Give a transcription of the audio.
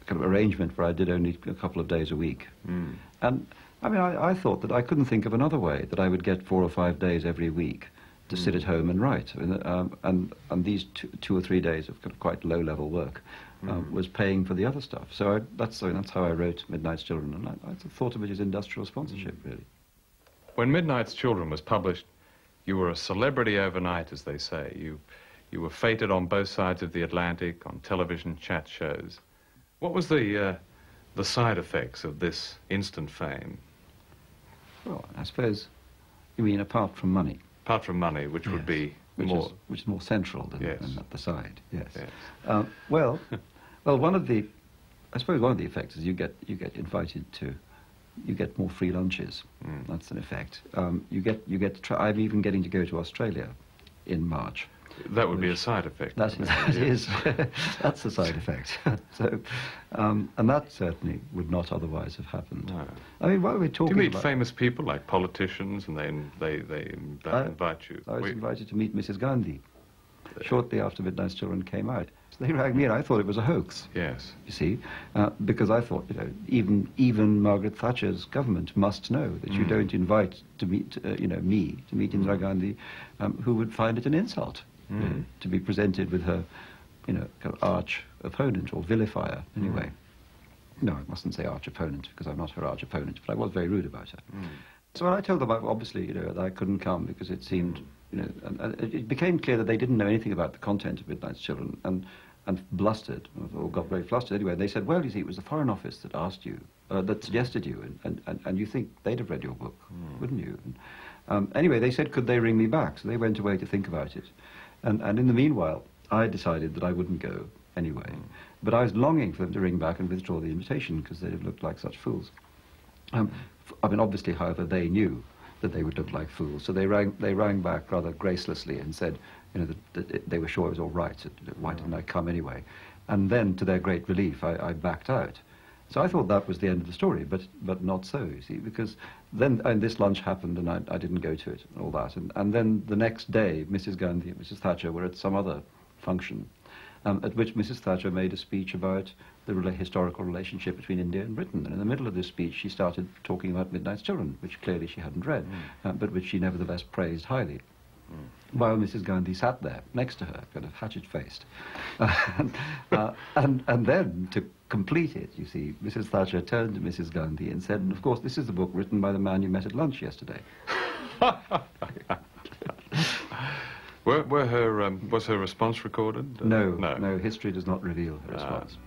kind of arrangement where I did only a couple of days a week. And I mean, I thought that I couldn't think of another way that I would get 4 or 5 days every week to sit at home and write. I mean, and these 2 or 3 days of kind of quite low-level work was paying for the other stuff. So that's how I wrote Midnight's Children, and I thought of it as industrial sponsorship, really. When Midnight's Children was published, you were a celebrity overnight, as they say. You were feted on both sides of the Atlantic, on television chat shows. What was the side effects of this instant fame? Well, I suppose you mean apart from money. Apart from money, which would be more... Which is more central than Yes. at the side, yes. Yes. Well, I suppose one of the effects is you get invited to, you get more free lunches. That's an effect. You get to try, I'm even getting to go to Australia in March. That would be a side effect. That is that's a side effect. So, and that certainly would not otherwise have happened. No. I mean, what are we talking about? Do you meet famous people like politicians, and they invite you? I was invited to meet Mrs. Gandhi shortly after Midnight's Children came out. So they rang me, and I thought it was a hoax. Yes. You see, because I thought, even Margaret Thatcher's government must know that you don't invite to meet, me to meet Indira Gandhi, who would find it an insult to be presented with her, kind of arch opponent or vilifier. Anyway, no, I mustn't say arch opponent because I'm not her arch opponent, but I was very rude about her. So when I told them, obviously, that I couldn't come because it seemed, and it became clear that they didn't know anything about the content of Midnight's Children, and blustered, or got very flustered anyway. They said, well, you see, it was the Foreign Office that asked you, that suggested you, and you think they'd have read your book, wouldn't you? And, anyway, they said, could they ring me back? So they went away to think about it. And in the meanwhile, I decided that I wouldn't go anyway. But I was longing for them to ring back and withdraw the invitation, because they'd have looked like such fools. I mean, obviously, however, they knew that they would look like fools. So they rang back rather gracelessly and said, that they were sure it was all right. Why didn't I come anyway? And then, to their great relief, I backed out. So I thought that was the end of the story, but not so, you see, because then this lunch happened and I didn't go to it and all that. And then the next day, Mrs. Gandhi and Mrs. Thatcher were at some other function, at which Mrs. Thatcher made a speech about the historical relationship between India and Britain. And in the middle of this speech, she started talking about Midnight's Children, which clearly she hadn't read, but which she nevertheless praised highly. While Mrs. Gandhi sat there next to her, kind of hatchet-faced. And then, to complete it, you see, Mrs. Thatcher turned to Mrs. Gandhi and said, of course, this is the book written by the man you met at lunch yesterday. Was her response recorded? No, history does not reveal her response.